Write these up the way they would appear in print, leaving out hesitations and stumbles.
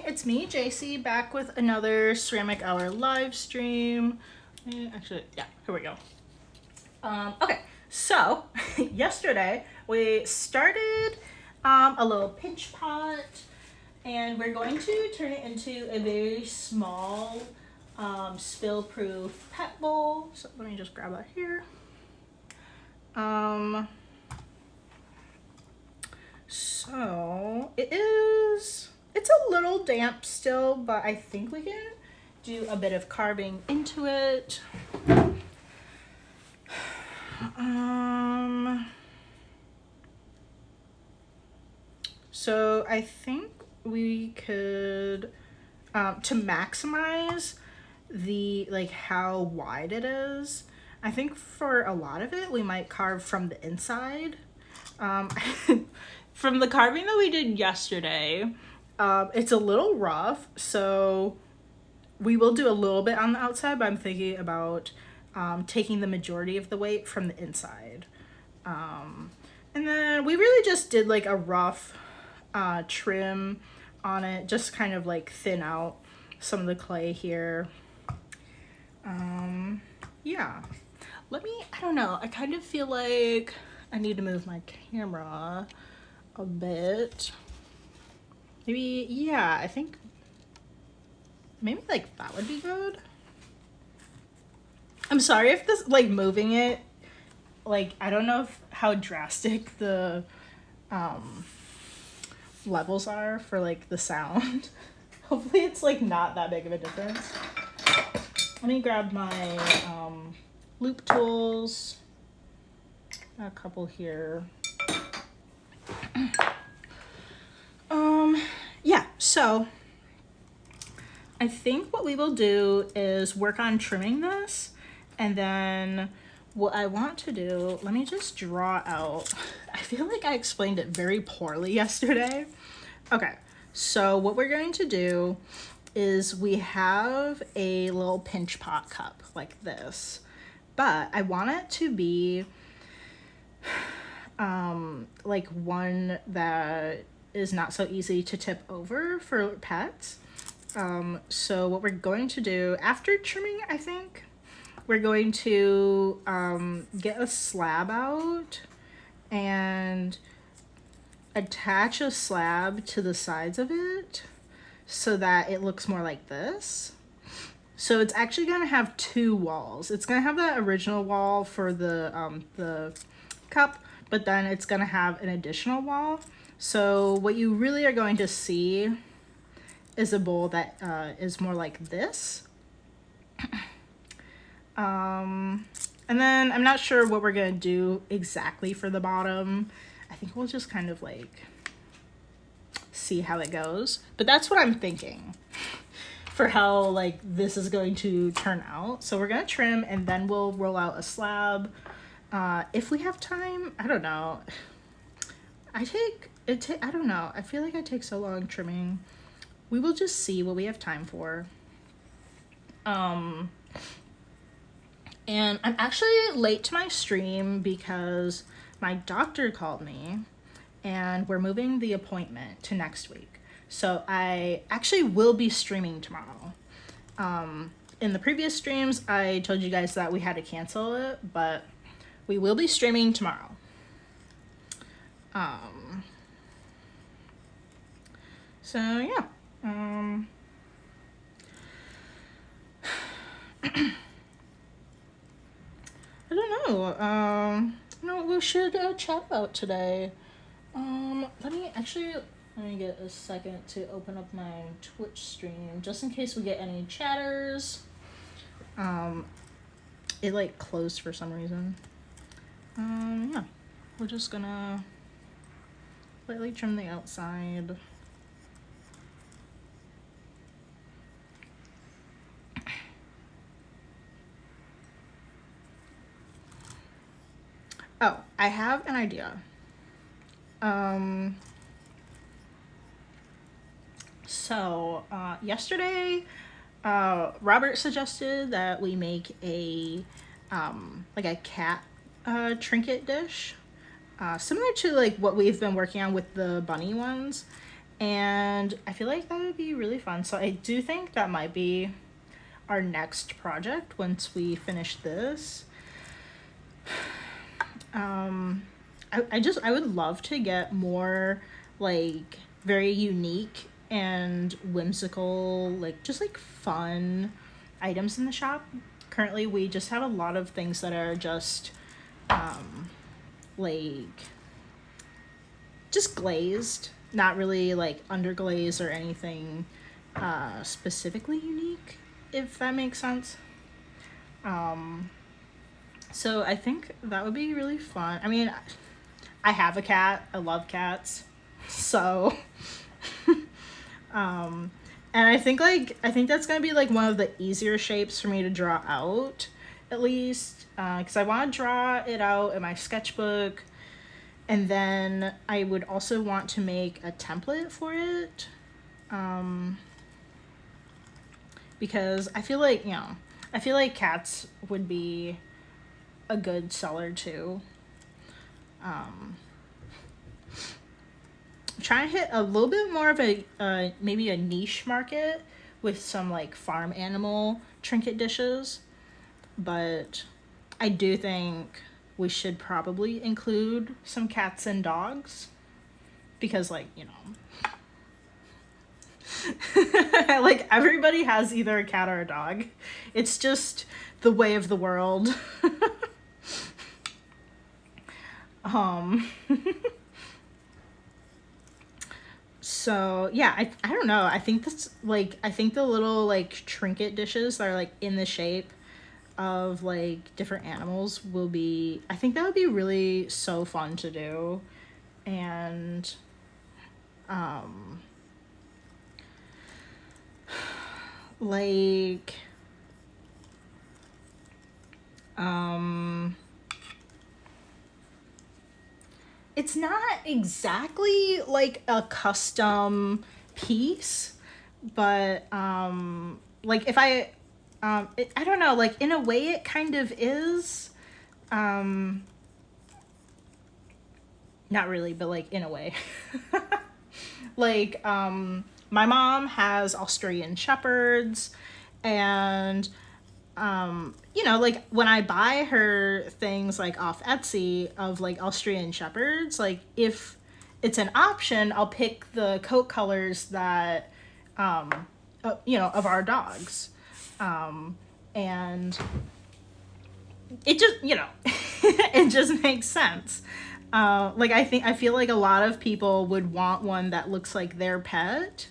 it's me, JC, back with another Ceramic Hour live stream. Actually, yeah, here we go. Okay, so yesterday we started a little pinch pot, and we're going to turn it into a very small spill-proof pet bowl. So let me just grab that here. So it's a little damp still, but I think we can do a bit of carving into it. So I think we could, to maximize the, like, how wide it is, I think for a lot of it, we might carve from the inside. From the carving that we did yesterday, it's a little rough, so we will do a little bit on the outside, but I'm thinking about taking the majority of the weight from the inside. And then we really just did like a rough trim on it, just kind of like thin out some of the clay here. Yeah, I don't know, I kind of feel like I need to move my camera a bit. Maybe, yeah, I think maybe like that would be good. I'm sorry if this, like, moving it, like, I don't know how drastic the levels are for like the sound. Hopefully it's like not that big of a difference. Let me grab my loop tools, a couple here. Yeah, so I think what we will do is work on trimming this, and then what I want to do, let me just draw out, I feel like I explained it very poorly yesterday. Okay, so what we're going to do is we have a little pinch pot cup like this, but I want it to be like one that is not so easy to tip over for pets. So what we're going to do after trimming, I think we're going to get a slab out and attach a slab to the sides of it so that it looks more like this. So it's actually going to have two walls. It's going to have that original wall for the cup, but then it's going to have an additional wall. So what you really are going to see is a bowl that is more like this. And then I'm not sure what we're going to do exactly for the bottom. I think we'll just kind of like see how it goes. But that's what I'm thinking for how like this is going to turn out. So we're going to trim and then we'll roll out a slab. If we have time, I don't know. I don't know. I feel like I take so long trimming. We will just see what we have time for. And I'm actually late to my stream because my doctor called me and we're moving the appointment to next week. So I actually will be streaming tomorrow. In the previous streams, I told you guys that we had to cancel it, but we will be streaming tomorrow. So yeah. I don't know. What we should chat about today. Let me get a second to open up my Twitch stream just in case we get any chatters. It like closed for some reason. Yeah, we're just gonna lightly trim the outside. Oh, I have an idea. So yesterday, Robert suggested that we make a like a cat trinket dish, similar to like what we've been working on with the bunny ones. And I feel like that would be really fun. So I do think that might be our next project once we finish this. I would love to get more like very unique and whimsical, like just like fun items in the shop. Currently we just have a lot of things that are just like just glazed, not really like underglaze or anything specifically unique, if that makes sense. So I think that would be really fun. I mean, I have a cat. I love cats. So and I think that's going to be like one of the easier shapes for me to draw out, at least cuz I want to draw it out in my sketchbook, and then I would also want to make a template for it. Because I feel like, I feel like cats would be a good seller too. I'm trying to hit a little bit more of a maybe a niche market with some like farm animal trinket dishes, but I do think we should probably include some cats and dogs because, like, like everybody has either a cat or a dog. It's just the way of the world. So yeah, I don't know. I think that's like, I think the little like trinket dishes that are like in the shape of like different animals will be, I think that would be really so fun to do. And like it's not exactly like a custom piece, but like if I don't know, like in a way it kind of is. Not really, but like in a way. Like my mom has Australian Shepherds, and like when I buy her things like off Etsy of like Australian Shepherds, like if it's an option, I'll pick the coat colors that of our dogs. And it just, it just makes sense. Like I feel like a lot of people would want one that looks like their pet.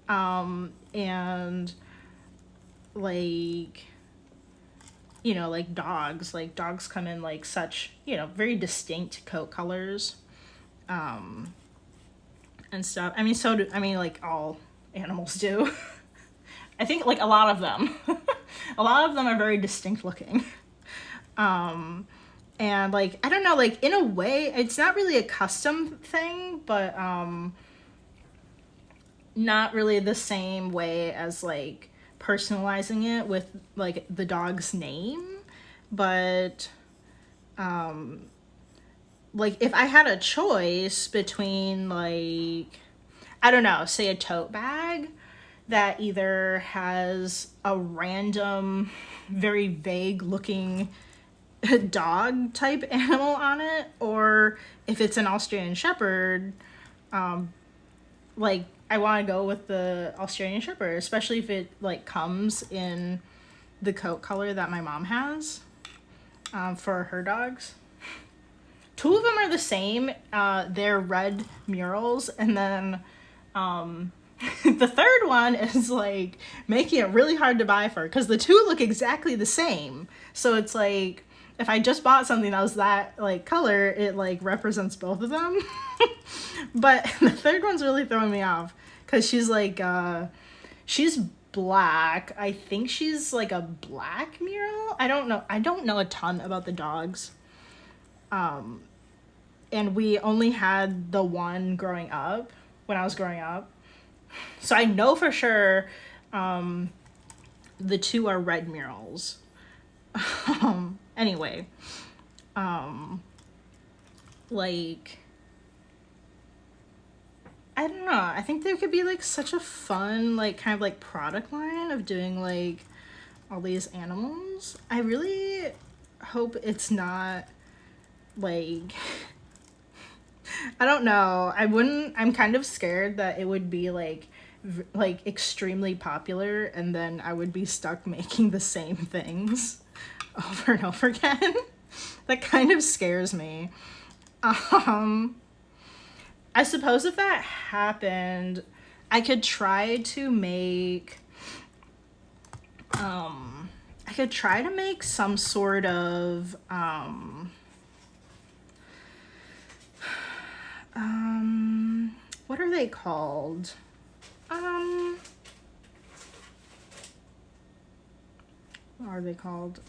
And like, like dogs come in like such, very distinct coat colors. And stuff. I mean, like all animals do. I think like a lot of them, a lot of them are very distinct looking. And like, I don't know, like in a way, it's not really a custom thing, but not really the same way as like personalizing it with like the dog's name. But like if I had a choice between like, I don't know, say a tote bag that either has a random, very vague looking dog type animal on it, or if it's an Australian Shepherd, like I want to go with the Australian Shepherd, especially if it like comes in the coat color that my mom has for her dogs. Two of them are the same. They're red murals, and then the third one is like making it really hard to buy for, because the two look exactly the same. So it's like, if I just bought something that was that like color, it like represents both of them. But the third one's really throwing me off because she's like she's black. I think she's like a black mural. I don't know a ton about the dogs. And we only had the one growing up when I was growing up. So I know for sure the two are red murals. Anyway, like, I don't know. I think there could be like such a fun, like kind of like product line of doing like all these animals. I really hope it's not like I don't know. I'm kind of scared that it would be like like extremely popular and then I would be stuck making the same things over and over again. That kind of scares me. Um I suppose if that happened, I could try to make I could try to make some sort of what are they called? What are they called?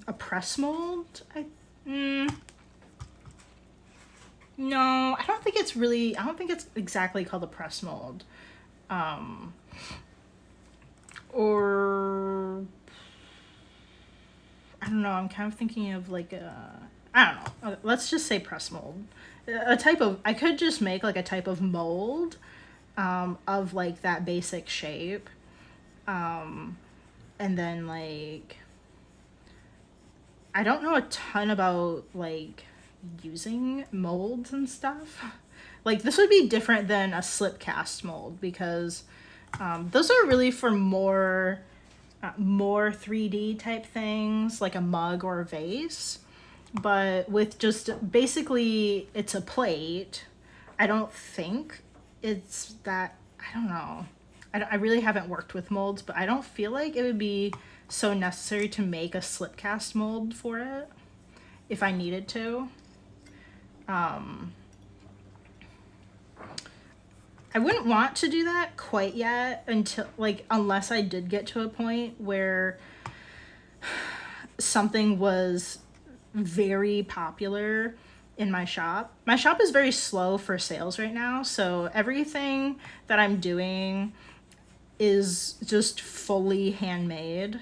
A press mold? No, I don't think it's exactly called a press mold. Or I don't know, I'm kind of thinking of like I don't know. Let's just say press mold. I could just make like a type of mold of like that basic shape. And then like I don't know a ton about like using molds and stuff. Like this would be different than a slip cast mold because those are really for more 3D type things like a mug or a vase. But with just basically it's a plate, I don't think it's that, I don't know. I really haven't worked with molds, but I don't feel like it would be so necessary to make a slip cast mold for it if I needed to. I wouldn't want to do that quite yet until like unless I did get to a point where something was very popular in my shop. My shop is very slow for sales right now, so everything that I'm doing is just fully handmade.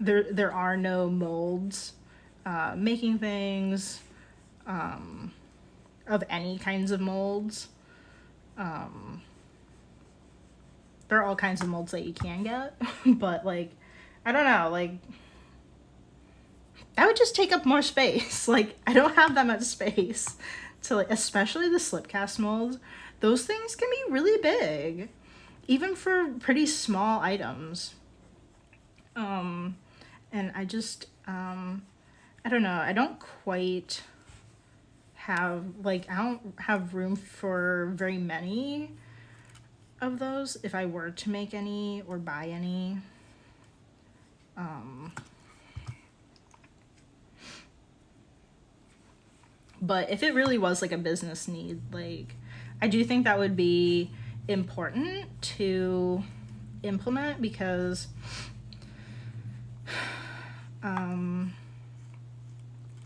There are no molds. Making things of any kinds of molds. There are all kinds of molds that you can get, but like, I don't know, like, that would just take up more space. Like, I don't have that much space to like, especially the slip cast molds. Those things can be really big, even for pretty small items. And I just, I don't know, I don't quite have, like, I don't have room for very many of those if I were to make any or buy any. But if it really was like a business need, like, I do think that would be important to implement because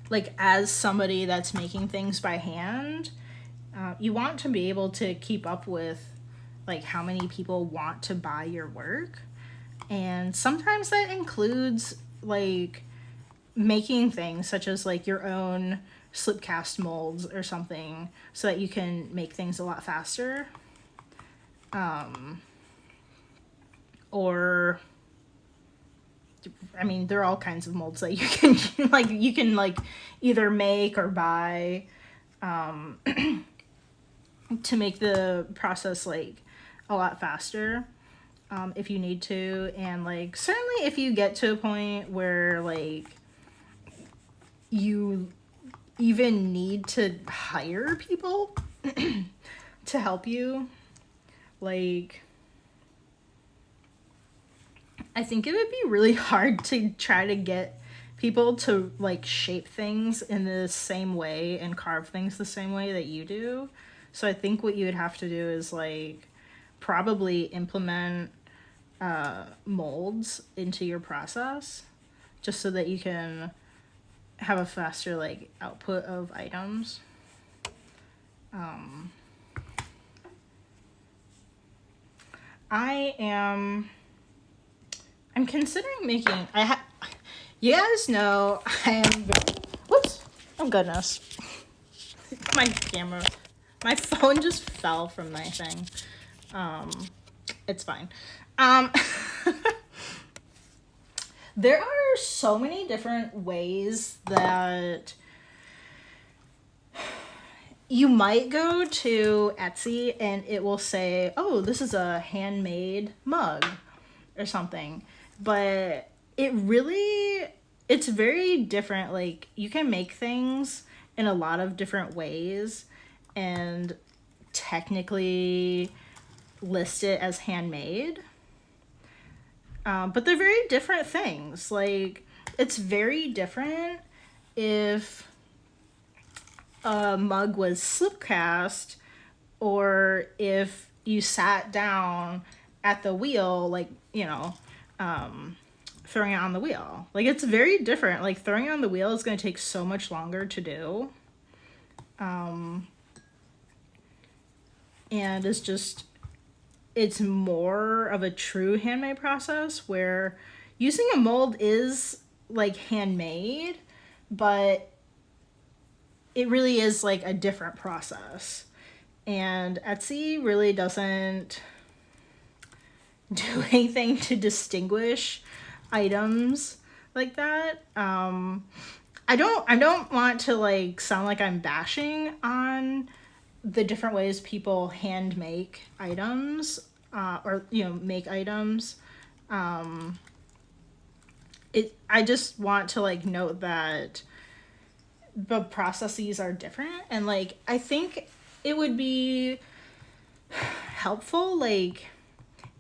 like as somebody that's making things by hand, you want to be able to keep up with like how many people want to buy your work. And sometimes that includes like making things such as like your own slip cast molds or something so that you can make things a lot faster. Or I mean, there are all kinds of molds that you can like either make or buy to make the process like a lot faster if you need to. And like certainly if you get to a point where like you even need to hire people to help you, like I think it would be really hard to try to get people to like shape things in the same way and carve things the same way that you do. So I think what you would have to do is like probably implement molds into your process just so that you can have a faster like output of items. I'm considering making, you guys know I am, whoops, oh goodness, my camera My phone just fell from my thing. It's fine. Um, there are so many different ways that you might go to Etsy and it will say, oh, this is a handmade mug or something. But it's very different. Like, you can make things in a lot of different ways and technically list it as handmade. But they're very different things. Like, it's very different if a mug was slip cast or if you sat down at the wheel, like, throwing it on the wheel. Like, it's very different. Like, throwing it on the wheel is going to take so much longer to do. And it's more of a true handmade process where using a mold is like handmade, but it really is like a different process. And Etsy really doesn't do anything to distinguish items like that. I don't want to like sound like I'm bashing on the different ways people hand make items, or make items. I just want to like note that the processes are different, and like I think it would be helpful, like,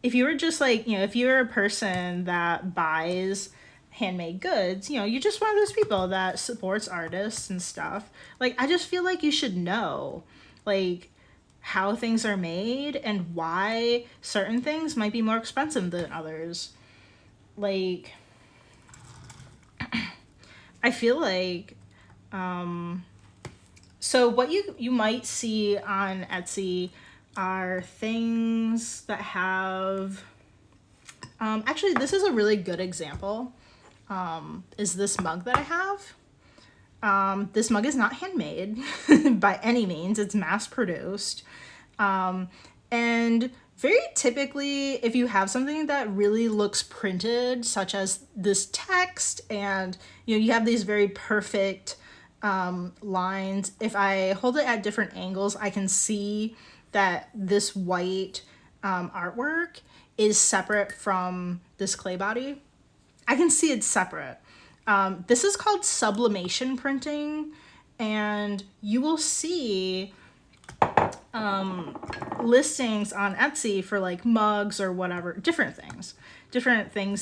if you were just like, if you're a person that buys handmade goods, you're just one of those people that supports artists and stuff. Like, I just feel like you should know, like, how things are made and why certain things might be more expensive than others. Like, I feel like, so what you might see on Etsy are things that have, actually, this is a really good example, is this mug that I have. This mug is not handmade by any means. It's mass produced. And very typically, if you have something that really looks printed, such as this text, and you have these very perfect lines, if I hold it at different angles, I can see that this white artwork is separate from this clay body. I can see it's separate. This is called sublimation printing, and you will see listings on Etsy for like mugs or whatever, different things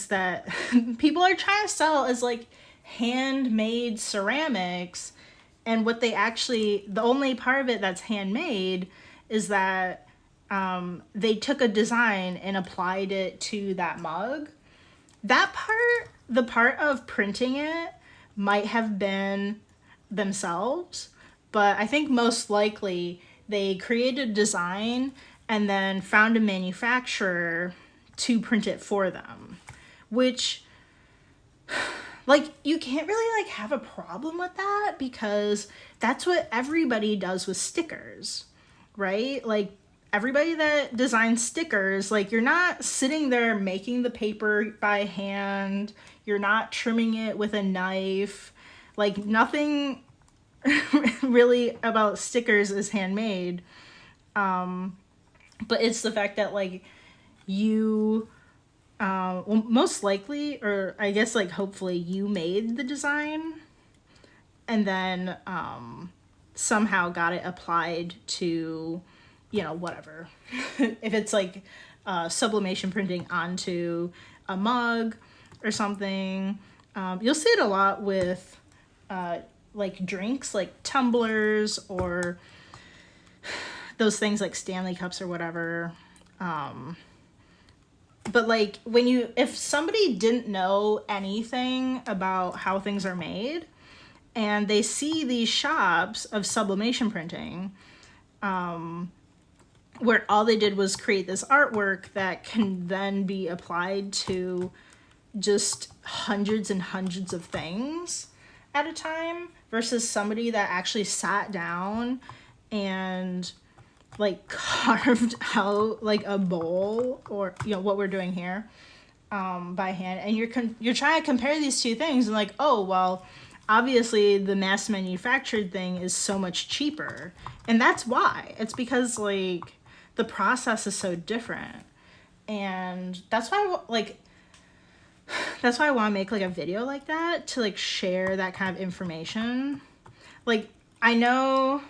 that people are trying to sell as like handmade ceramics, and what they actually, the only part of it that's handmade is that they took a design and applied it to that mug. That part, the part of printing it, might have been themselves, but I think most likely they created a design and then found a manufacturer to print it for them, which, like, you can't really like have a problem with that, because that's what everybody does with stickers, right? Like, everybody that designs stickers, like, you're not sitting there making the paper by hand. You're not trimming it with a knife. Like, nothing really about stickers is handmade. But it's the fact that, like, you, well, most likely, or I guess, like, hopefully you made the design and then somehow got it applied to, whatever. If it's like sublimation printing onto a mug or something. You'll see it a lot with like drinks, like tumblers, or those things like Stanley cups or whatever. But like if somebody didn't know anything about how things are made and they see these shops of sublimation printing, where all they did was create this artwork that can then be applied to just hundreds and hundreds of things at a time, versus somebody that actually sat down and like carved out like a bowl, or you know what we're doing here, by hand, and you're trying to compare these two things, and like, oh well, obviously the mass manufactured thing is so much cheaper, and that's why. It's because like the process is so different, and that's why I want to make like a video like that, to like share that kind of information. Like, I know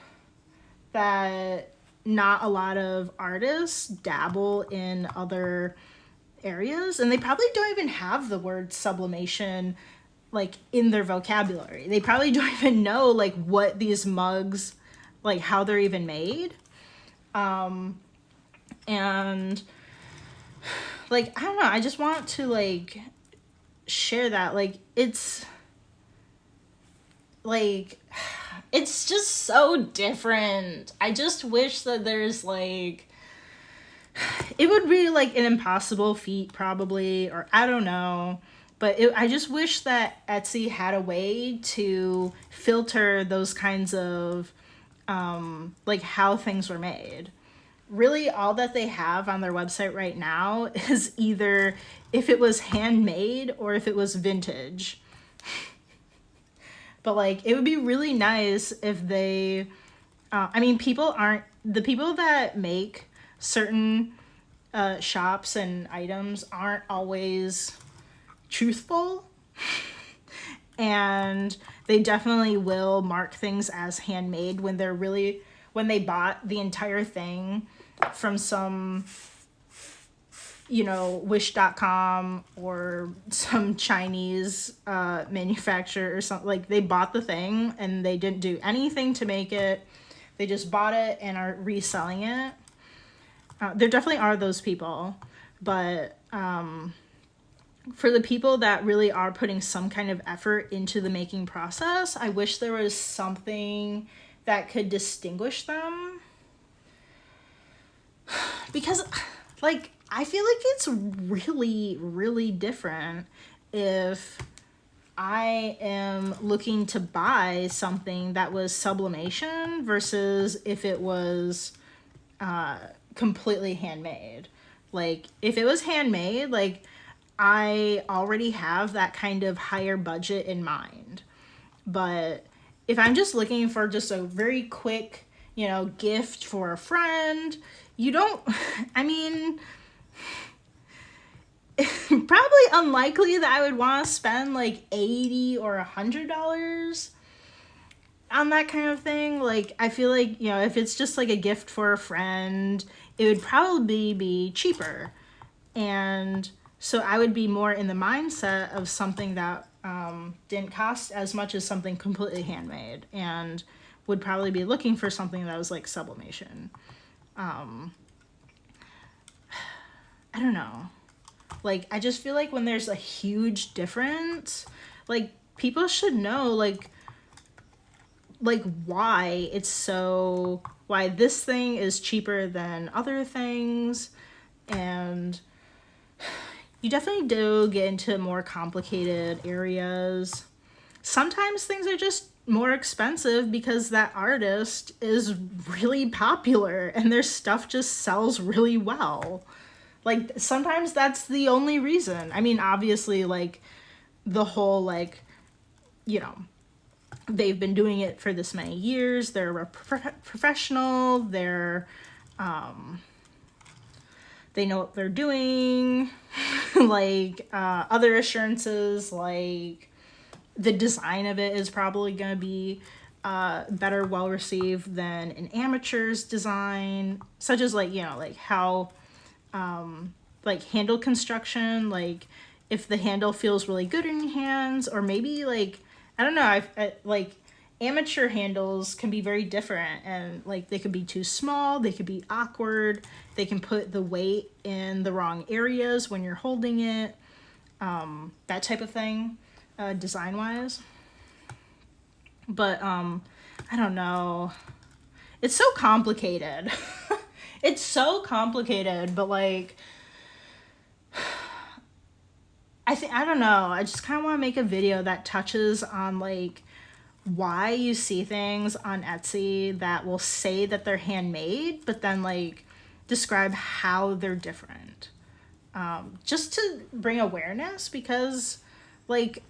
that not a lot of artists dabble in other areas, and they probably don't even have the word sublimation like in their vocabulary. They probably don't even know like what these mugs, like how they're even made. And like, I don't know, I just want to like share that. Like, it's like, it's just so different. I just wish that there's like, it would be like an impossible feat probably, or I don't know, but I just wish that Etsy had a way to filter those kinds of like how things were made. Really, all that they have on their website right now is either if it was handmade or if it was vintage. But like, it would be really nice if they, I mean, the people that make certain shops and items aren't always truthful. And they definitely will mark things as handmade when they bought the entire thing from some, you know, wish.com or some Chinese manufacturer or something. Like, they bought the thing and they didn't do anything to make it. They just bought it and are reselling it. There definitely are those people, but for the people that really are putting some kind of effort into the making process, I wish there was something that could distinguish them. Because, like, I feel like it's really, really different if I am looking to buy something that was sublimation versus if it was completely handmade. Like, if it was handmade, like, I already have that kind of higher budget in mind. But if I'm just looking for just a very quick, you know, gift for a friend, you don't, I mean, probably unlikely that I would want to spend like $80 or $100 on that kind of thing. Like, I feel like, you know, if it's just like a gift for a friend, it would probably be cheaper. And so I would be more in the mindset of something that didn't cost as much as something completely handmade, and would probably be looking for something that was like sublimation. I don't know. Like, I just feel like when there's a huge difference, like, people should know, like why why this thing is cheaper than other things. And you definitely do get into more complicated areas. Sometimes things are just more expensive because that artist is really popular and their stuff just sells really well. Like, sometimes that's the only reason. I mean, obviously, like, the whole, like, you know, they've been doing it for this many years. They're a professional. They know what they're doing. Like, other assurances, like, the design of it is probably going to be better well received than an amateur's design, such as, like, you know, like how like handle construction, like if the handle feels really good in your hands, or maybe like, I don't know, like amateur handles can be very different, and like they could be too small, they could be awkward, they can put the weight in the wrong areas when you're holding it, that type of thing, design wise. But I don't know, it's so complicated. It's so complicated, but like, I don't know, I just kind of want to make a video that touches on like why you see things on Etsy that will say that they're handmade, but then like describe how they're different. Just to bring awareness, because like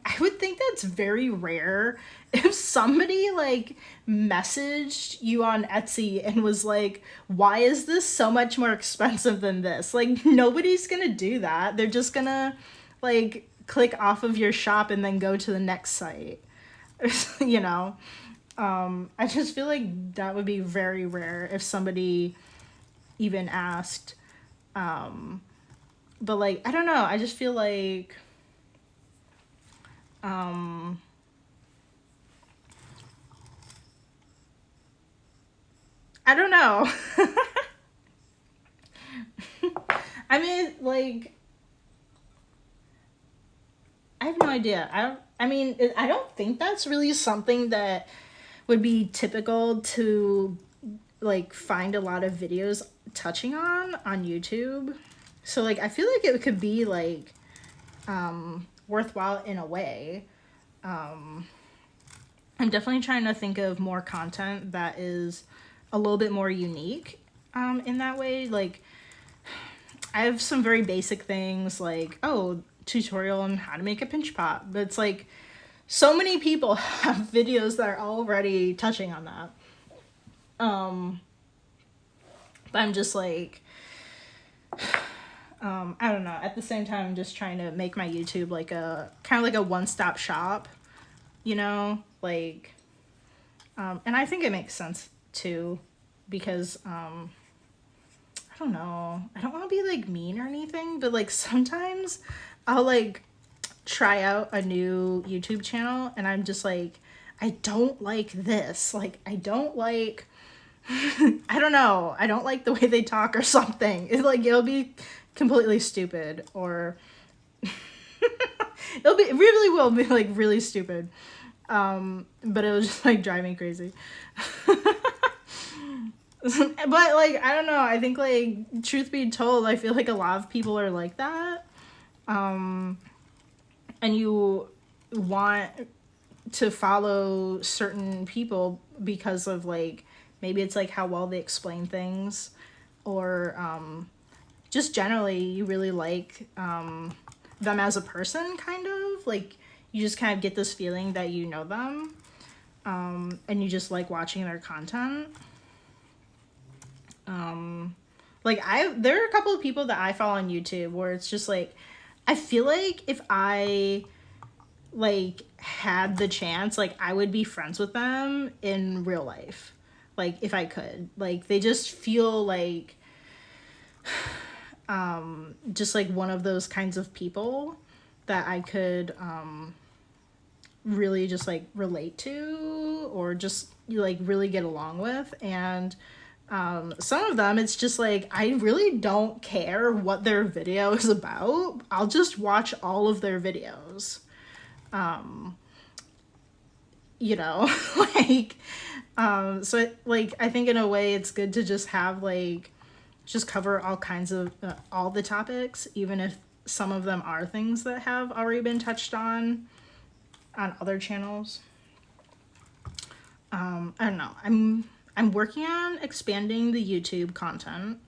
I would think that's very rare. If somebody like messaged you on Etsy and was like, why is this so much more expensive than this? Like, nobody's gonna do that. They're just gonna like click off of your shop and then go to the next site. You know? I just feel like that would be very rare if somebody even asked. But like, I don't know. I just feel like I don't know. I mean, like, I have no idea. I mean, I don't think that's really something that would be typical to like find a lot of videos touching on YouTube. So like I feel like it could be like worthwhile in a way. I'm definitely trying to think of more content that is a little bit more unique in that way. Like I have some very basic things like, oh, tutorial on how to make a pinch pot. But it's like so many people have videos that are already touching on that. But I'm just like, I don't know. At the same time, I'm just trying to make my YouTube like a kind of like a one-stop shop, you know, like, and I think it makes sense too, because I don't know. I don't want to be like mean or anything, but like sometimes I'll like try out a new YouTube channel and I'm just like, I don't like this. Like, I don't like, I don't know. I don't like the way they talk or something. It's like, it'll be completely stupid or it really will be like really stupid. But it was just like drive me crazy. But like, I don't know. I think like, truth be told, I feel like a lot of people are like that. And you want to follow certain people because of like, maybe it's like how well they explain things, or just generally you really like them as a person, kind of like you just kind of get this feeling that you know them, and you just like watching their content. Like there are a couple of people that I follow on YouTube where it's just like, I feel like if I like had the chance, like I would be friends with them in real life. Like if I could, like they just feel like just like one of those kinds of people that I could really just like relate to, or just like really get along with. And some of them, it's just like, I really don't care what their video is about. I'll just watch all of their videos. You know, like, so like, I think in a way it's good to just have like, just cover all kinds of, all the topics, even if some of them are things that have already been touched on other channels. I don't know. I'm working on expanding the YouTube content.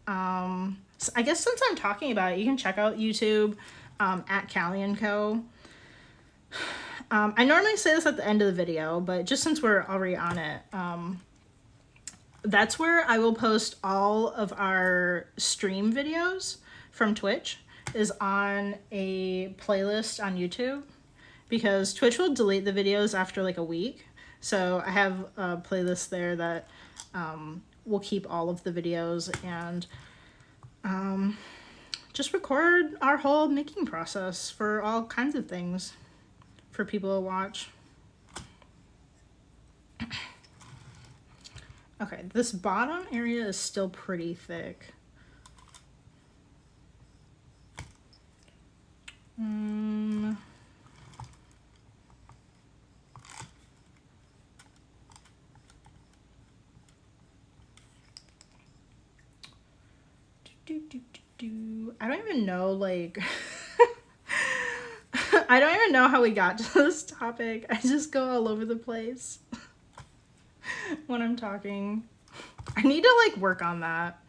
So I guess since I'm talking about it, you can check out YouTube at Callie & Co. I normally say this at the end of the video, but just since we're already on it, that's where I will post all of our stream videos from Twitch, is on a playlist on YouTube, because Twitch will delete the videos after like a week. So I have a playlist there that will keep all of the videos, and just record our whole making process for all kinds of things for people to watch. Okay, this bottom area is still pretty thick. I don't even know, like, I don't even know how we got to this topic. I just go all over the place when I'm talking. I need to like work on that.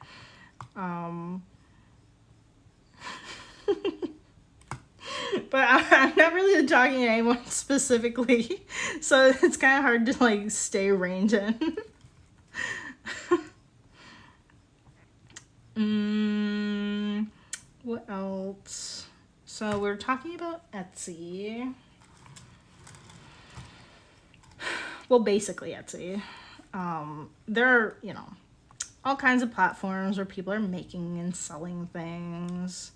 But I'm not really talking to anyone specifically, so it's kind of hard to like stay reined in. What else? So we're talking about Etsy. Well, basically Etsy. There are, you know, all kinds of platforms where people are making and selling things.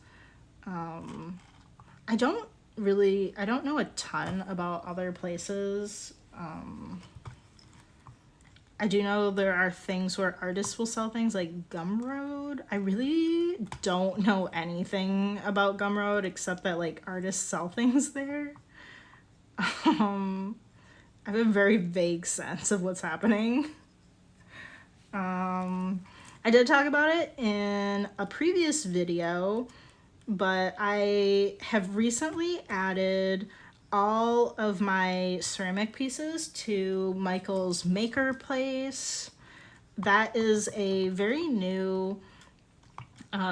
I don't know a ton about other places. I do know there are things where artists will sell things like Gumroad. I really don't know anything about Gumroad except that like artists sell things there. I have a very vague sense of what's happening. I did talk about it in a previous video, but I have recently added all of my ceramic pieces to Michael's Maker Place. That is a very new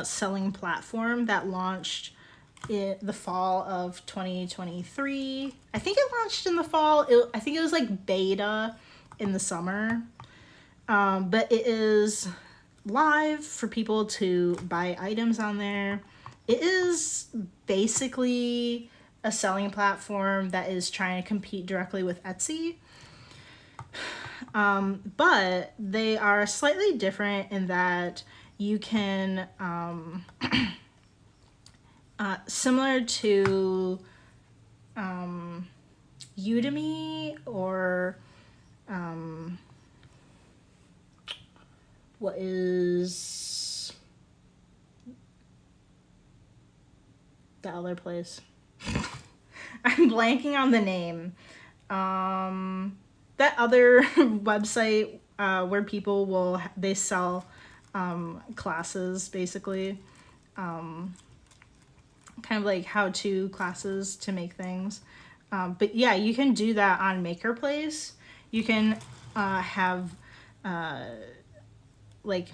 selling platform that launched in the fall of 2023. I think it launched in the fall. I think it was like beta in the summer. But it is live for people to buy items on there. It is basically a selling platform that is trying to compete directly with Etsy. But they are slightly different in that you can, similar to Udemy or what is the other place? I'm blanking on the name. That other website where people they sell classes, basically. Kind of like how-to classes to make things. But yeah, you can do that on Maker Place. You can have like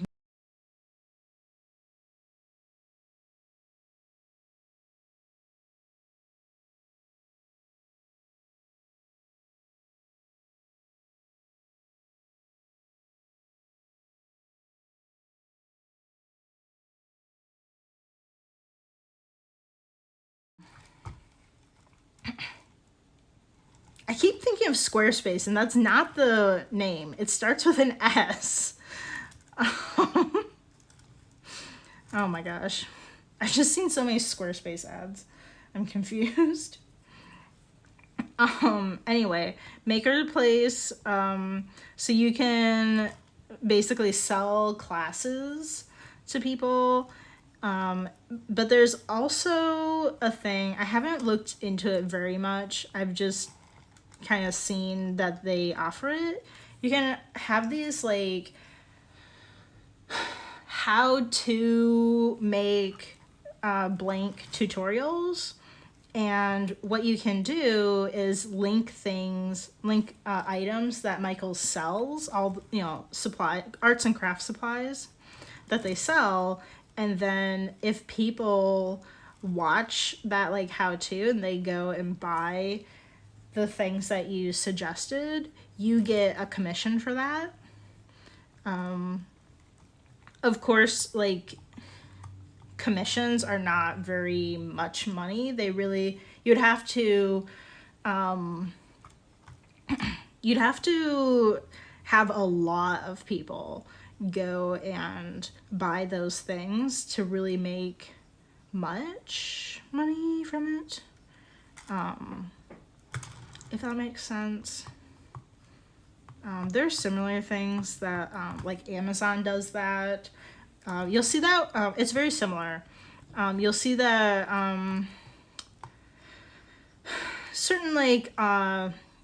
I keep thinking of Squarespace, and that's not the name. It starts with an S. Oh my gosh. I've just seen so many Squarespace ads. I'm confused. Anyway, Maker Place, so you can basically sell classes to people. But there's also a thing, I haven't looked into it very much. I've just kind of seen that they offer it. You can have these like how to make blank tutorials, and what you can do is link items that Michael sells, all, you know, arts and craft supplies that they sell, and then if people watch that like how to and they go and buy the things that you suggested, you get a commission for that. Of course, like, commissions are not very much money. You'd have to have a lot of people go and buy those things to really make much money from it. If that makes sense. There's similar things that, like Amazon does that. You'll see that, it's very similar. You'll see that, certain, like,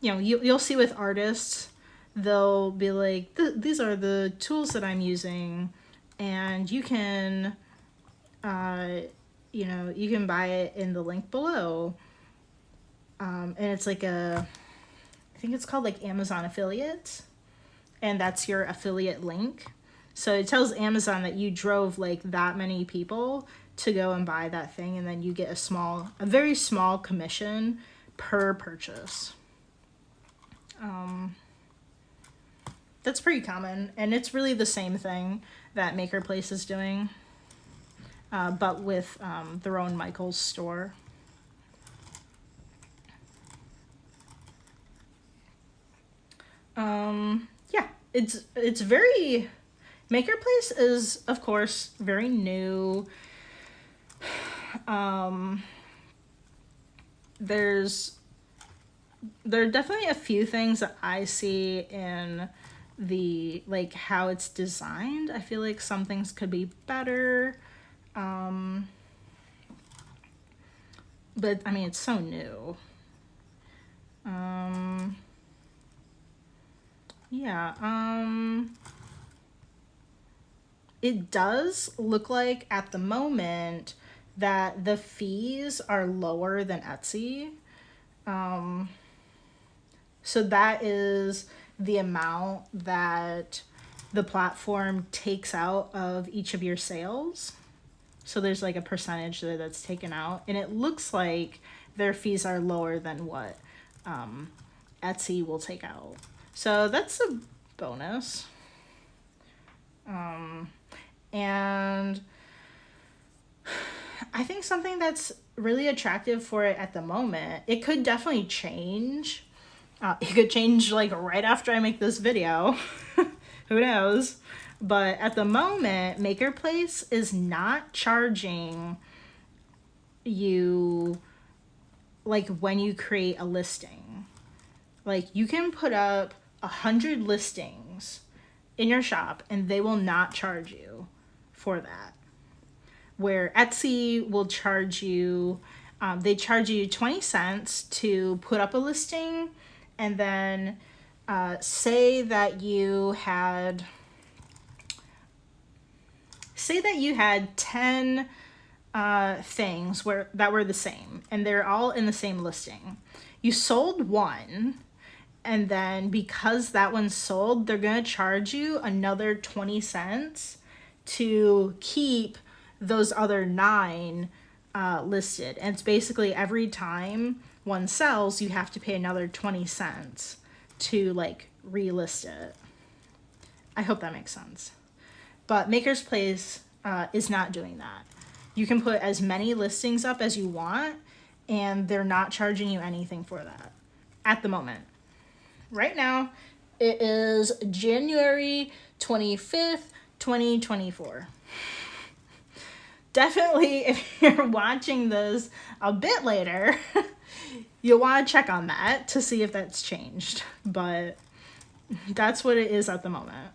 you know, you'll see with artists, they'll be like, these are the tools that I'm using, and you can, you know, you can buy it in the link below. And it's like I think it's called like Amazon Affiliates, and that's your affiliate link. So it tells Amazon that you drove like that many people to go and buy that thing, and then you get a very small commission per purchase. That's pretty common, and it's really the same thing that Maker Place is doing, but with their own Michaels store. Yeah, it's very, Maker Place is of course very new. There are definitely a few things that I see in the, like, how it's designed. I feel like some things could be better. But I mean, it's so new. Yeah, it does look like at the moment that the fees are lower than Etsy. So that is the amount that the platform takes out of each of your sales. So there's like a percentage that's taken out, and it looks like their fees are lower than what Etsy will take out. So that's a bonus. And I think something that's really attractive for it at the moment, it could definitely change. It could change like right after I make this video. Who knows? But at the moment, Maker Place is not charging you like when you create a listing. Like, you can put up 100 listings in your shop and they will not charge you for that. Where Etsy will charge you, they charge you 20 cents to put up a listing, and then say that you had 10 things that were the same, and they're all in the same listing. You sold one, and then because that one's sold, they're gonna charge you another 20 cents to keep those other 9 listed. And it's basically every time one sells, you have to pay another 20 cents to like relist it. I hope that makes sense. But Maker's Place is not doing that. You can put as many listings up as you want, and they're not charging you anything for that at the moment. Right now, it is January 25th, 2024. Definitely, if you're watching this a bit later, you'll want to check on that to see if that's changed. But that's what it is at the moment.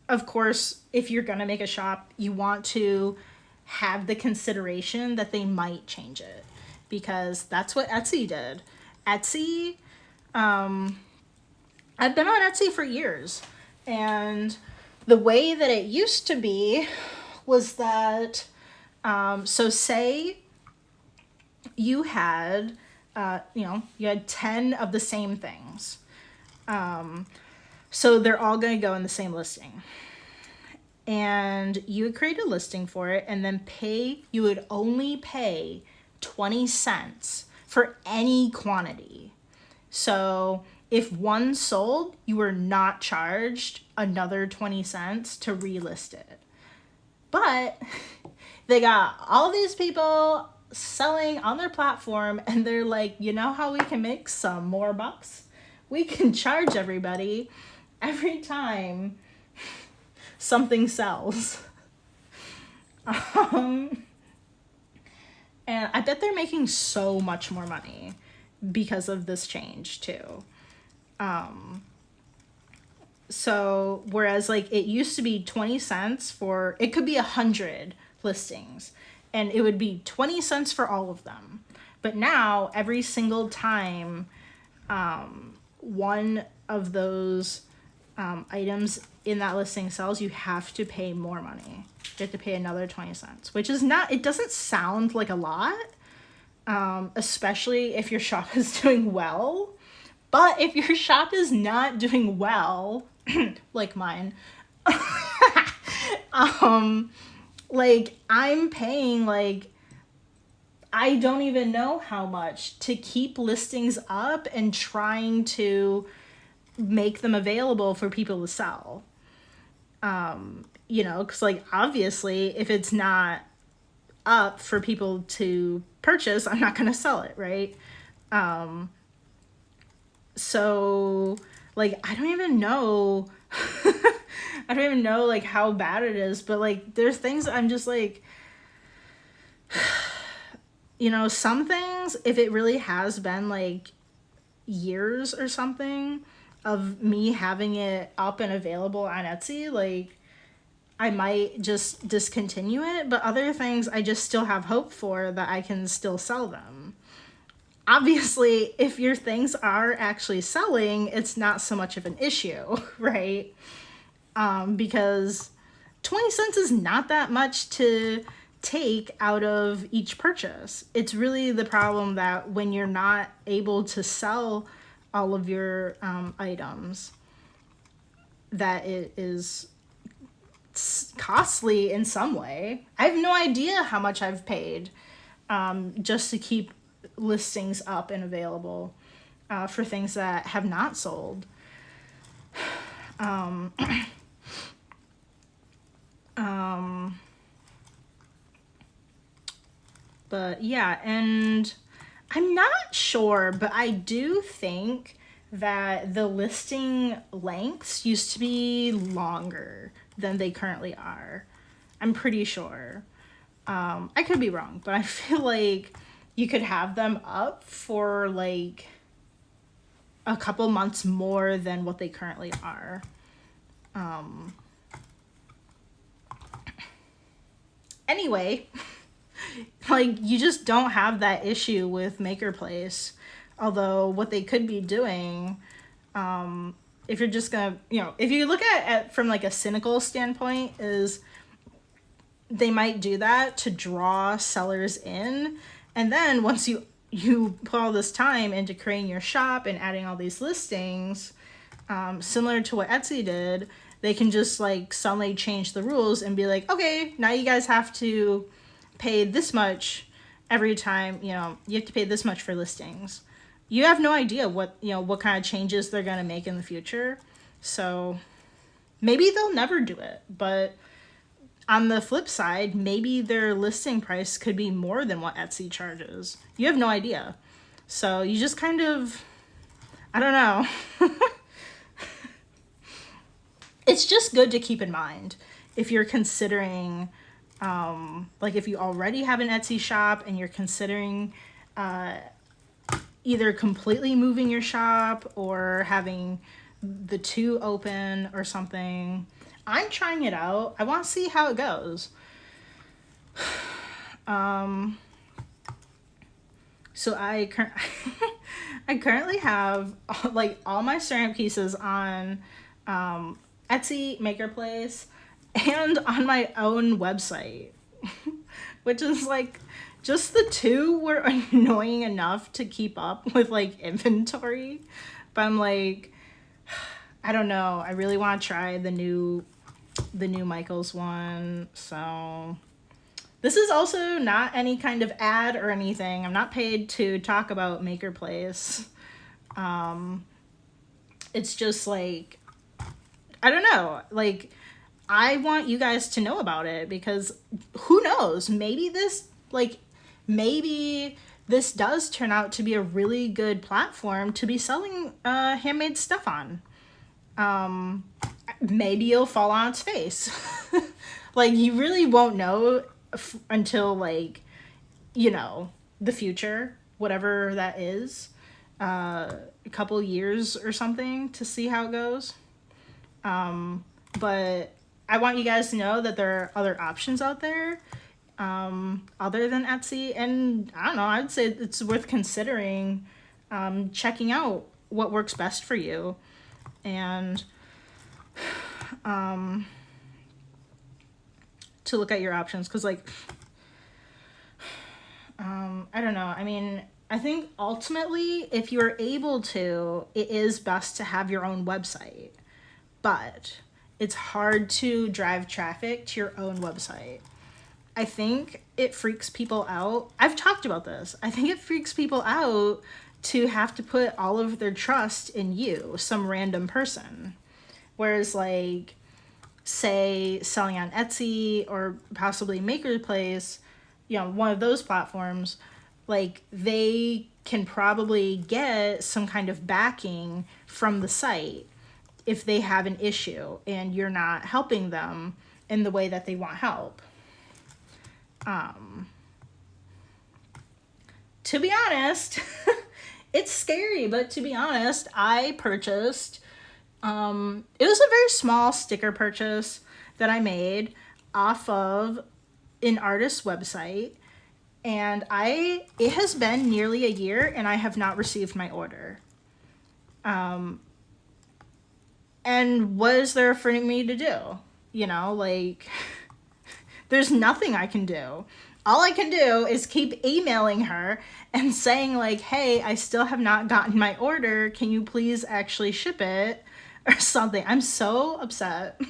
Of course, if you're going to make a shop, you want to have the consideration that they might change it, because that's what Etsy did. Etsy, I've been on Etsy for years, and the way that it used to be was that, so say you had, you had 10 of the same things. So they're all going to go in the same listing. And you would create a listing for it, and then you would only pay 20 cents for any quantity. So if one sold, you were not charged another 20 cents to relist it. But they got all these people selling on their platform, and they're like, you know how we can make some more bucks? We can charge everybody every time something sells. And I bet they're making so much more money because of this change too. So whereas like it used to be 20 cents for, it could be 100 listings, and it would be 20 cents for all of them. But now every single time one of those items in that listing sells, you have to pay more money. You have to pay another 20 cents, which is not, it doesn't sound like a lot, especially if your shop is doing well. But if your shop is not doing well, like mine, like I'm paying like, I don't even know how much to keep listings up and trying to make them available for people to sell. You know, because like obviously if it's not up for people to purchase, I'm not going to sell it, right? So like I don't even know I don't even know like how bad it is, but like there's things I'm just like, you know, some things, if it really has been like years or something of me having it up and available on Etsy, like I might just discontinue it, but other things I just still have hope for that I can still sell them. Obviously, if your things are actually selling, it's not so much of an issue, right? Because 20 cents is not that much to take out of each purchase. It's really the problem that when you're not able to sell all of your items, that it is costly in some way. I have no idea how much I've paid just to keep listings up and available for things that have not sold. But yeah, and I'm not sure, but I do think that the listing lengths used to be longer than they currently are. I'm pretty sure. I could be wrong, but I feel like you could have them up for like a couple months more than what they currently are. Anyway, like you just don't have that issue with Maker Place. Although what they could be doing, if you're just gonna, you know, if you look at from like a cynical standpoint, is they might do that to draw sellers in. And then once you put all this time into creating your shop and adding all these listings, similar to what Etsy did, they can just like suddenly change the rules and be like, okay, now you guys have to pay this much every time, you know, you have to pay this much for listings. You have no idea what, you know, what kind of changes they're going to make in the future. So maybe they'll never do it, but on the flip side, maybe their listing price could be more than what Etsy charges. You have no idea. So you just kind of, I don't know. It's just good to keep in mind if you're considering, like if you already have an Etsy shop and you're considering either completely moving your shop or having the two open or something. I'm trying it out. I want to see how it goes. So I currently have like all my ceramic pieces on Etsy, Maker Place, and on my own website, which is like just the two were annoying enough to keep up with like inventory. But I'm like, I don't know. I really want to try the new Michaels one. So this is also not any kind of ad or anything. I'm not paid to talk about Maker Place. It's just like, I don't know. Like, I want you guys to know about it because who knows? Maybe this does turn out to be a really good platform to be selling handmade stuff on. Maybe it'll fall on its face. Like, you really won't know until, like, you know, the future, whatever that is, a couple years or something to see how it goes. But I want you guys to know that there are other options out there other than Etsy. And I don't know, I'd say it's worth considering checking out what works best for you. And to look at your options, because like I don't know. I mean, I think ultimately, if you're able to, it is best to have your own website. But it's hard to drive traffic to your own website. I think it freaks people out. I've talked about this. I think it freaks people out to have to put all of their trust in you, some random person. Whereas, like, say, selling on Etsy or possibly Makerplace, one of those platforms, like, they can probably get some kind of backing from the site if they have an issue and you're not helping them in the way that they want help. To be honest, it's scary, but to be honest, I purchased, it was a very small sticker purchase that I made off of an artist's website, and it has been nearly a year and I have not received my order. And what is there for me to do? Like, there's nothing I can do. All I can do is keep emailing her and saying, like, hey, I still have not gotten my order. Can you please actually ship it? Or something. I'm so upset.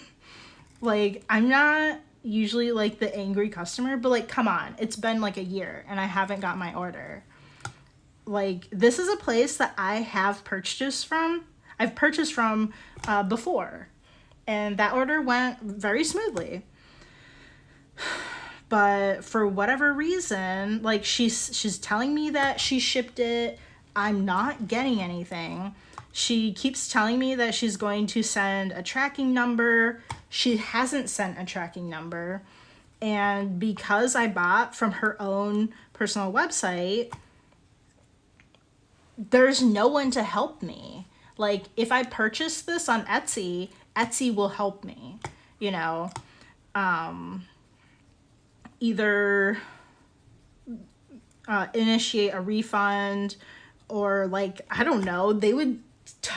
Like, I'm not usually, like, the angry customer, but, like, come on. It's been, like, a year, and I haven't got my order. Like, this is a place that I have purchased from. I've purchased from before. And that order went very smoothly. But for whatever reason, like, she's telling me that she shipped it. I'm not getting anything. She keeps telling me that she's going to send a tracking number. She hasn't sent a tracking number. And because I bought from her own personal website, there's no one to help me. Like, if I purchase this on Etsy, Etsy will help me, either initiate a refund, or, like, I don't know, they would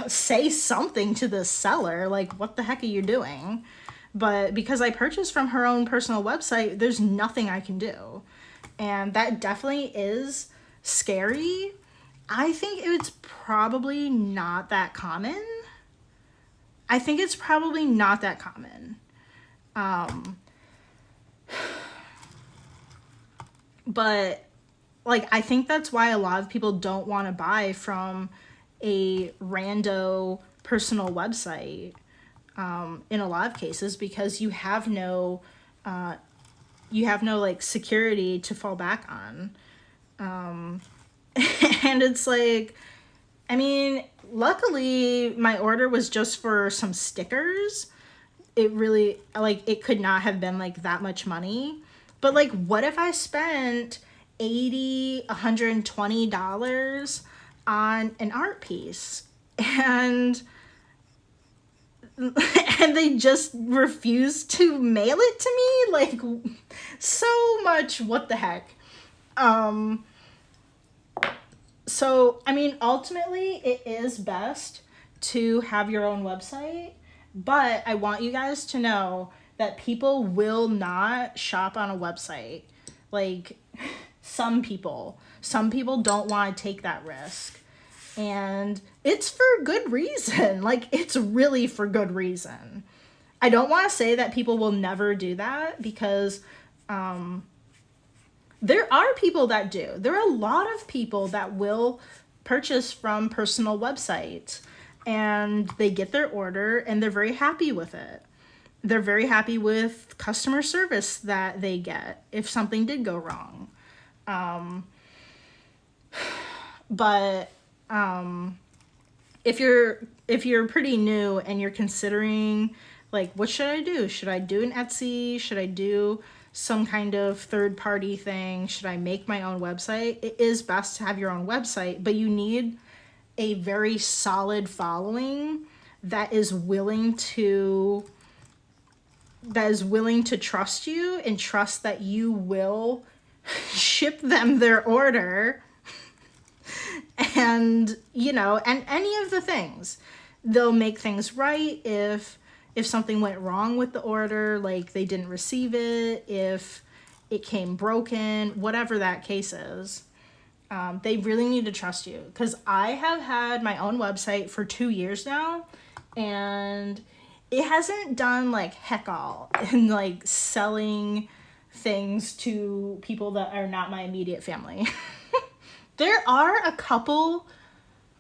say something to the seller, like, what the heck are you doing? But because I purchased from her own personal website, there's nothing I can do. And that definitely is scary. I think it's probably not that common. But, like, I think that's why a lot of people don't want to buy from a rando personal website, in a lot of cases, because you have no like, security to fall back on. And it's like, I mean, luckily my order was just for some stickers. It really, like, it could not have been, like, that much money. But, like, what if I spent $80, $120 on an art piece and they just refuse to mail it to me? Like, so much what the heck. So, I mean, ultimately, it is best to have your own website, but I want you guys to know that people will not shop on a website. Like, some people don't want to take that risk. And it's for good reason. Like, it's really for good reason. I don't want to say that people will never do that, because there are people that do. There are a lot of people that will purchase from personal websites, and they get their order and they're very happy with it. They're very happy with customer service that they get if something did go wrong. But if you're pretty new and you're considering, like, what should I do? Should I do an Etsy? Should I do some kind of third-party thing? Should I make my own website? It is best to have your own website, but you need a very solid following that is willing to trust you and trust that you will ship them their order. And, and any of the things. They'll make things right if if something went wrong with the order, like they didn't receive it, if it came broken, whatever that case is. They really need to trust you, because I have had my own website for 2 years now, and it hasn't done like heck all in like selling things to people that are not my immediate family. There are a couple,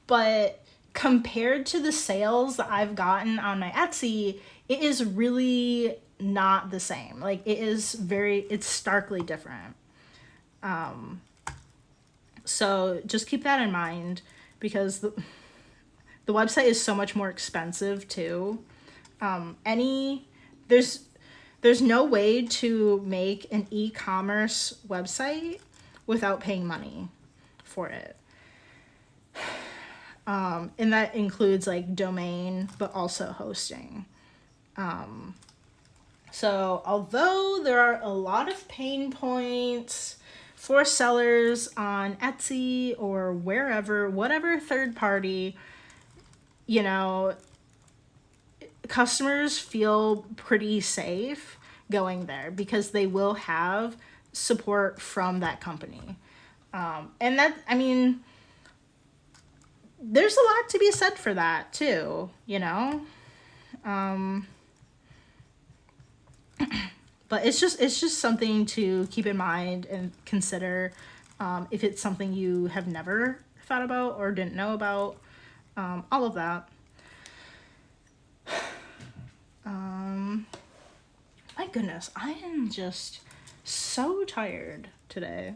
but compared to the sales that I've gotten on my Etsy, it is really not the same. Like it's starkly different. So just keep that in mind, because the website is so much more expensive too. There's no way to make an e-commerce website without paying money for it. And that includes like domain, but also hosting. So although there are a lot of pain points for sellers on Etsy or wherever, whatever third party, you know, customers feel pretty safe going there because they will have support from that company. And that, I mean, there's a lot to be said for that too, you know? But it's just something to keep in mind and consider, if it's something you have never thought about or didn't know about, all of that. My goodness, I am just so tired today.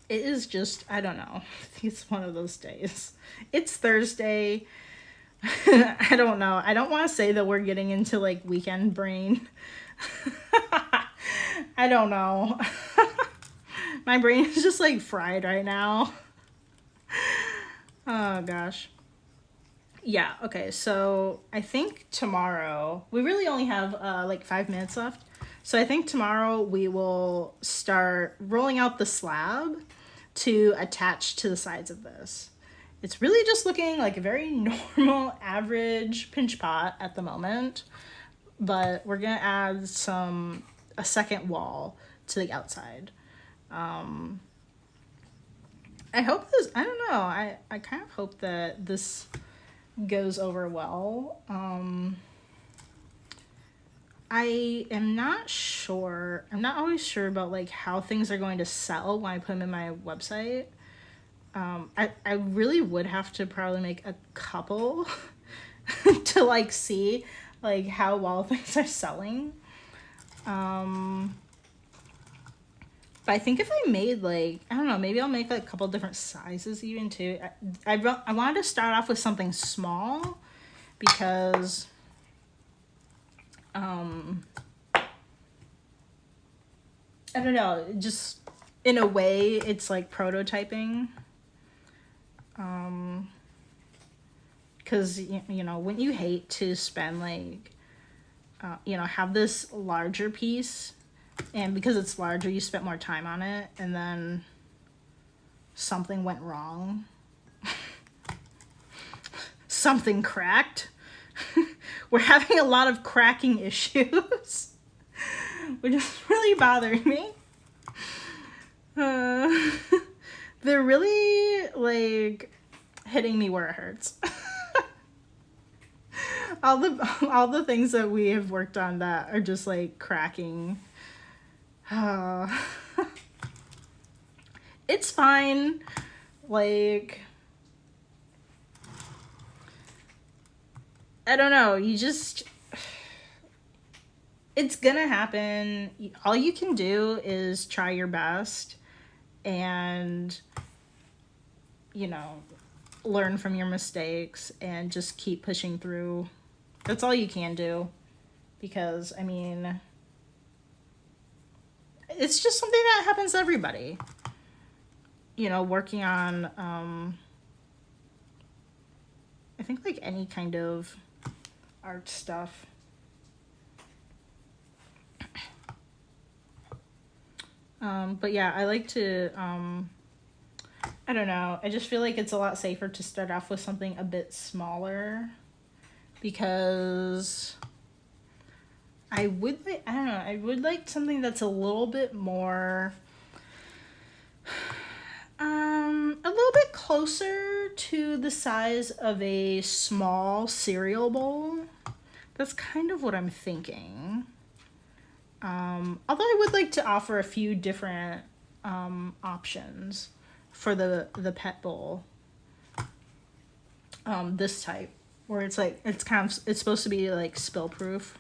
It is just, I don't know. It's one of those days. It's Thursday. I don't know. I don't want to say that we're getting into like weekend brain. I don't know. My brain is just like fried right now. Oh gosh. Yeah, okay, so I think tomorrow, we really only have like 5 minutes left. So I think tomorrow we will start rolling out the slab to attach to the sides of this. It's really just looking like a very normal, average pinch pot at the moment, but we're gonna add a second wall to the outside. I hope this, I don't know, I kind of hope that this goes over well. I am not sure. I'm not always sure about like how things are going to sell when I put them in my website. I really would have to probably make a couple to like see like how well things are selling. But I think if I made like, I don't know, maybe I'll make like a couple different sizes even too. I wanted to start off with something small because I don't know, just in a way it's like prototyping. Because you know, wouldn't you hate to spend like you know, have this larger piece, and because it's larger you spent more time on it and then something went wrong. Something cracked. We're having a lot of cracking issues, which is really bothering me. They're really like hitting me where it hurts. all the things that we have worked on that are just like cracking. It's fine. Like, I don't know, it's gonna happen. All you can do is try your best and, you know, learn from your mistakes and just keep pushing through. That's all you can do, because I mean, it's just something that happens to everybody, you know, working on I think like any kind of art stuff. But yeah, I like to I don't know, I just feel like it's a lot safer to start off with something a bit smaller, because I would like, I don't know, I would like something that's a little bit more, a little bit closer to the size of a small cereal bowl. That's kind of what I'm thinking. Although I would like to offer a few different options for the pet bowl. This type, where it's like, it's supposed to be like spill proof.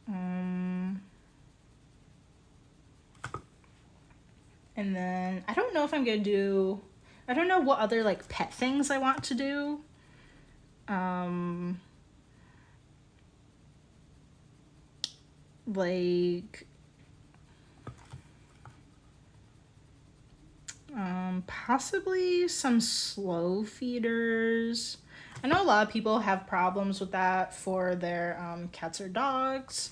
And then I don't know if I'm gonna do, I don't know what other like pet things I want to do. Like possibly some slow feeders. I know a lot of people have problems with that for their cats or dogs,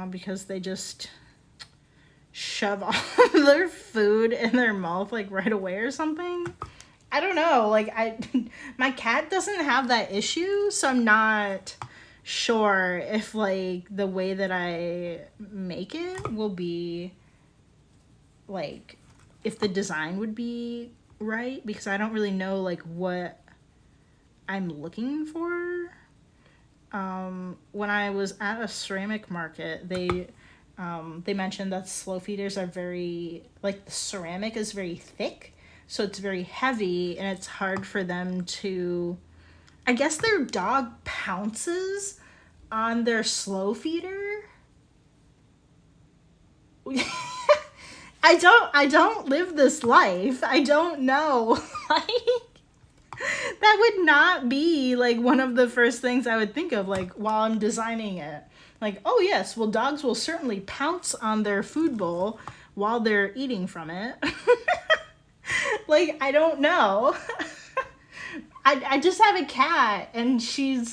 because they just shove all their food in their mouth like right away or something. I don't know, like my cat doesn't have that issue, so I'm not sure if like the way that I make it will be like, if the design would be right, because I don't really know like what I'm looking for. When I was at a ceramic market, they mentioned that slow feeders are very, like the ceramic is very thick, so it's very heavy and it's hard for them to, I guess their dog pounces on their slow feeder. I don't live this life. I don't know. Like, that would not be like one of the first things I would think of like while I'm designing it. Like, oh yes, well dogs will certainly pounce on their food bowl while they're eating from it. Like, I don't know. I just have a cat and she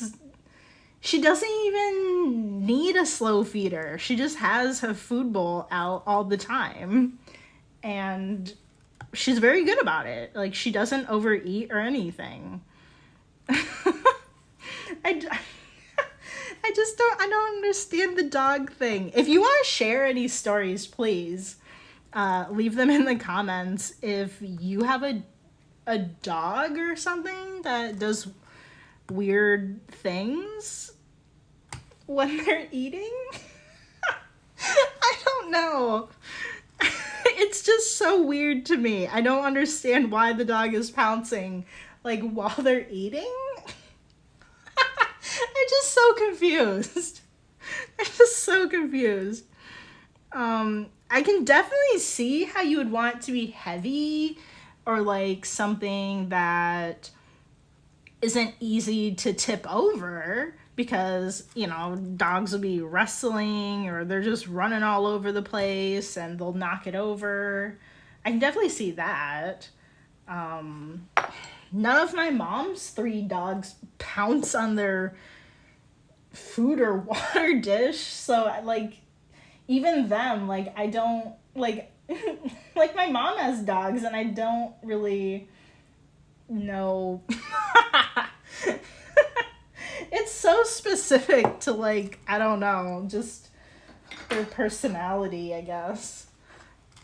doesn't even need a slow feeder. She just has her food bowl out all the time. And she's very good about it. Like, she doesn't overeat or anything. I don't understand the dog thing. If you want to share any stories, please leave them in the comments. If you have a dog or something that does weird things when they're eating. I don't know. It's just so weird to me. I don't understand why the dog is pouncing like while they're eating. I'm just so confused. I'm just so confused. I can definitely see how you would want it to be heavy or like something that isn't easy to tip over, because, you know, dogs will be wrestling or they're just running all over the place and they'll knock it over. I can definitely see that. None of my mom's 3 dogs pounce on their food or water dish, so like even them, like I don't like like my mom has dogs and I don't really know. It's so specific to like, I don't know, just their personality, I guess.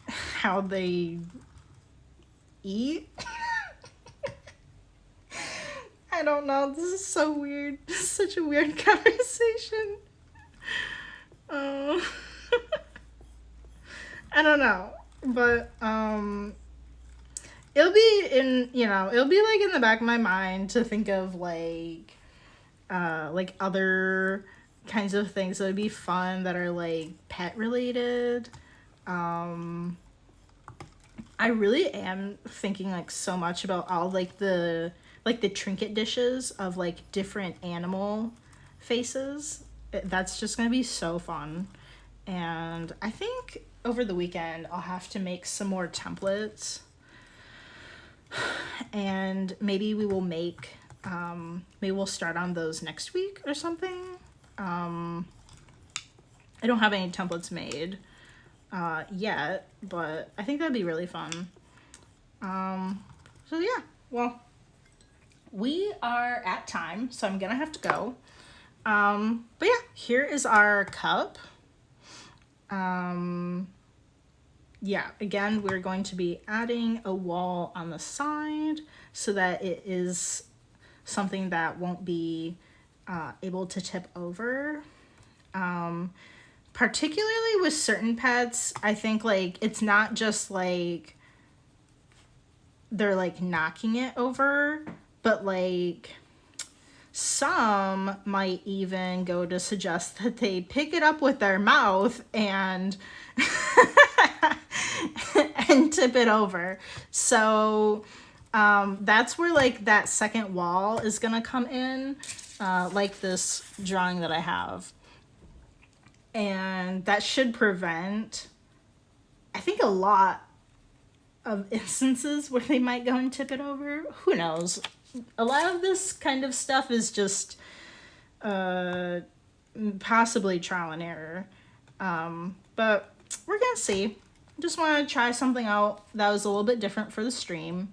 How they eat. I don't know. This is so weird. This is such a weird conversation. I don't know. But it'll be in, you know, it'll be like in the back of my mind to think of like other kinds of things that would be fun that are like pet related. I really am thinking like so much about all like the trinket dishes of like different animal faces. That's just gonna be so fun. And I think over the weekend I'll have to make some more templates, and maybe we will make maybe we'll start on those next week or something. I don't have any templates made yet, but I think that'd be really fun. So yeah, well, we are at time, so I'm gonna have to go. But yeah, here is our cup. Yeah, again, we're going to be adding a wall on the side so that it is something that won't be able to tip over. Particularly with certain pets, I think like it's not just like they're like knocking it over, but like some might even go to suggest that they pick it up with their mouth and and tip it over. So that's where like that second wall is gonna come in, like this drawing that I have. And that should prevent, I think, a lot of instances where they might go and tip it over. Who knows? A lot of this kind of stuff is just possibly trial and error. But we're gonna see. Just want to try something out that was a little bit different for the stream.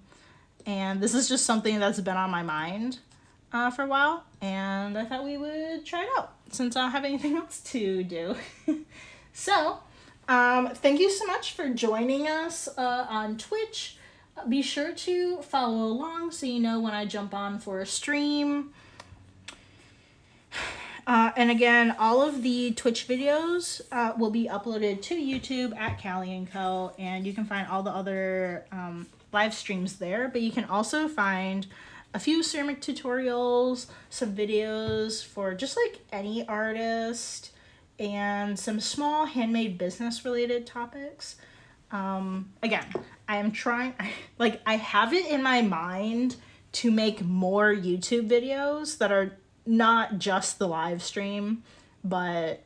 And this is just something that's been on my mind for a while. And I thought we would try it out since I don't have anything else to do. So, thank you so much for joining us on Twitch. Be sure to follow along so you know when I jump on for a stream. And again, all of the Twitch videos will be uploaded to YouTube at Callie & Co. And you can find all the other live streams there. But you can also find a few ceramic tutorials, some videos for just like any artist, and some small handmade business related topics. Again, I am trying, like I have it in my mind to make more YouTube videos that are not just the live stream, but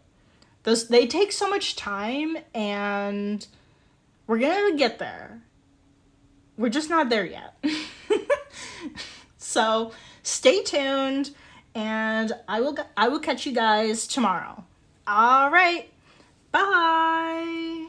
they take so much time and we're gonna get there. We're just not there yet. So stay tuned and I will catch you guys tomorrow. All right. Bye.